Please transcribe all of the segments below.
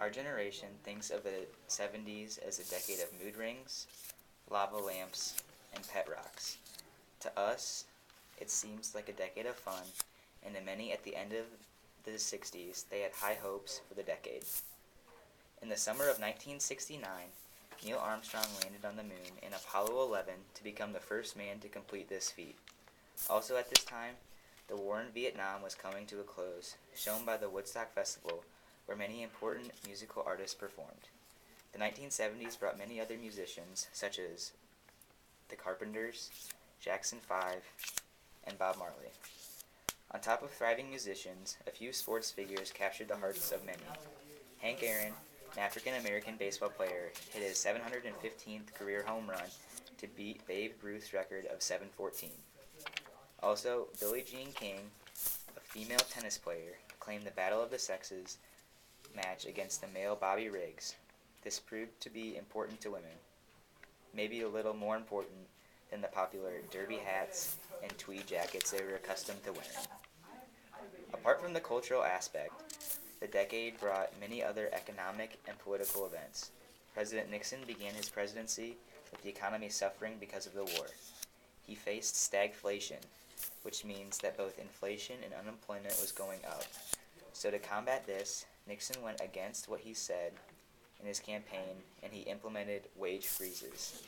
Our generation thinks of the 70s as a decade of mood rings, lava lamps, and pet rocks. To us, it seems like a decade of fun, and to many at the end of the 60s, they had high hopes for the decade. In the summer of 1969, Neil Armstrong landed on the moon in Apollo 11 to become the first man to complete this feat. Also at this time, the war in Vietnam was coming to a close, shown by the Woodstock Festival, where many important musical artists performed. The 1970s brought many other musicians, such as the Carpenters, Jackson 5, and Bob Marley. On top of thriving musicians, a few sports figures captured the hearts of many. Hank Aaron, an African-American baseball player, hit his 715th career home run to beat Babe Ruth's record of 714. Also, Billie Jean King, a female tennis player, claimed the Battle of the Sexes match against the male Bobby Riggs. This proved to be important to women, maybe a little more important than the popular derby hats and tweed jackets they were accustomed to wearing. Apart from the cultural aspect, the decade brought many other economic and political events. President Nixon began his presidency with the economy suffering because of the war. He faced stagflation, which means that both inflation and unemployment was going up. So to combat this, Nixon went against what he said in his campaign, and he implemented wage freezes.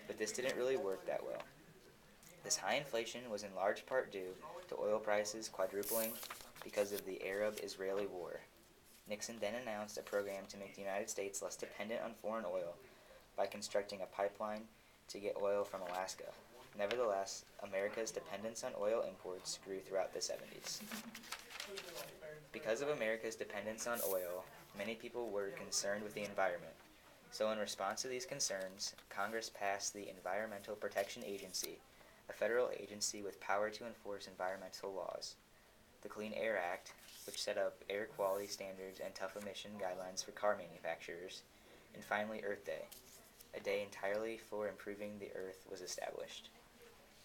But this didn't really work that well. This high inflation was in large part due to oil prices quadrupling because of the Arab-Israeli war. Nixon then announced a program to make the United States less dependent on foreign oil by constructing a pipeline to get oil from Alaska. Nevertheless, America's dependence on oil imports grew throughout the 70s. Because of America's dependence on oil, many people were concerned with the environment. So in response to these concerns, Congress passed the Environmental Protection Agency, a federal agency with power to enforce environmental laws. The Clean Air Act, which set up air quality standards and tough emission guidelines for car manufacturers, and finally Earth Day, a day entirely for improving the Earth, was established.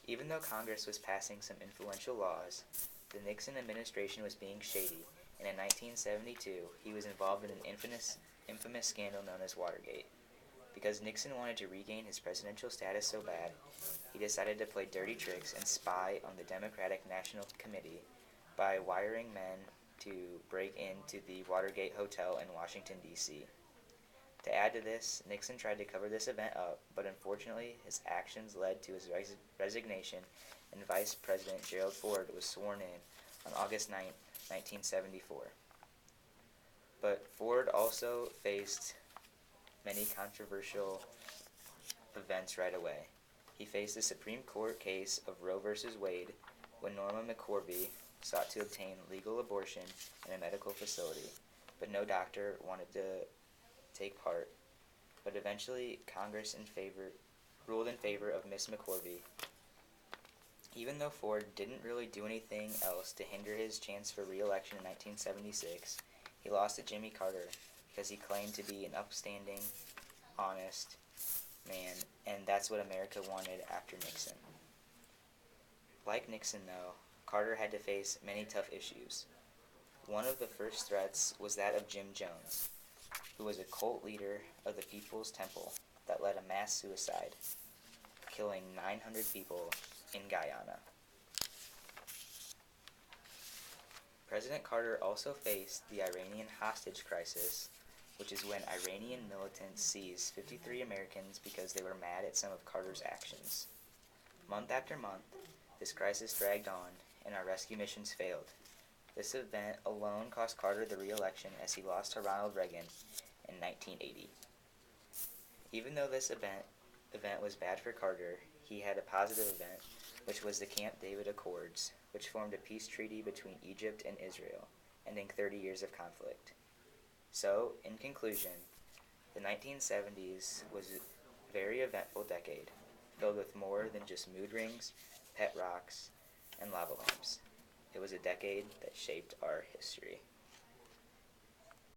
Even though Congress was passing some influential laws, the Nixon administration was being shady, and in 1972 he was involved in an infamous scandal known as Watergate. Because Nixon wanted to regain his presidential status so bad, he decided to play dirty tricks and spy on the Democratic National Committee by wiring men to break into the Watergate Hotel in Washington, D.C. To add to this, Nixon tried to cover this event up, but unfortunately his actions led to his resignation, and Vice President Gerald Ford was sworn in on August 9, 1974. But Ford also faced many controversial events right away. He faced the Supreme Court case of Roe v. Wade when Norma McCorvey sought to obtain legal abortion in a medical facility, but no doctor wanted to take part. But eventually, Congress ruled in favor of Miss McCorvey. Even though Ford didn't really do anything else to hinder his chance for re-election in 1976, he lost to Jimmy Carter because he claimed to be an upstanding, honest man, and that's what America wanted after Nixon. Like Nixon, though, Carter had to face many tough issues. One of the first threats was that of Jim Jones, who was a cult leader of the People's Temple that led a mass suicide, killing 900 people in Guyana. President Carter also faced the Iranian hostage crisis, which is when Iranian militants seized 53 Americans because they were mad at some of Carter's actions. Month after month, this crisis dragged on, and our rescue missions failed. This event alone cost Carter the re-election as he lost to Ronald Reagan in 1980. Even though this event was bad for Carter, he had a positive event, which was the Camp David Accords, which formed a peace treaty between Egypt and Israel, ending 30 years of conflict. So, in conclusion, the 1970s was a very eventful decade, filled with more than just mood rings, pet rocks, and lava lamps. It was a decade that shaped our history.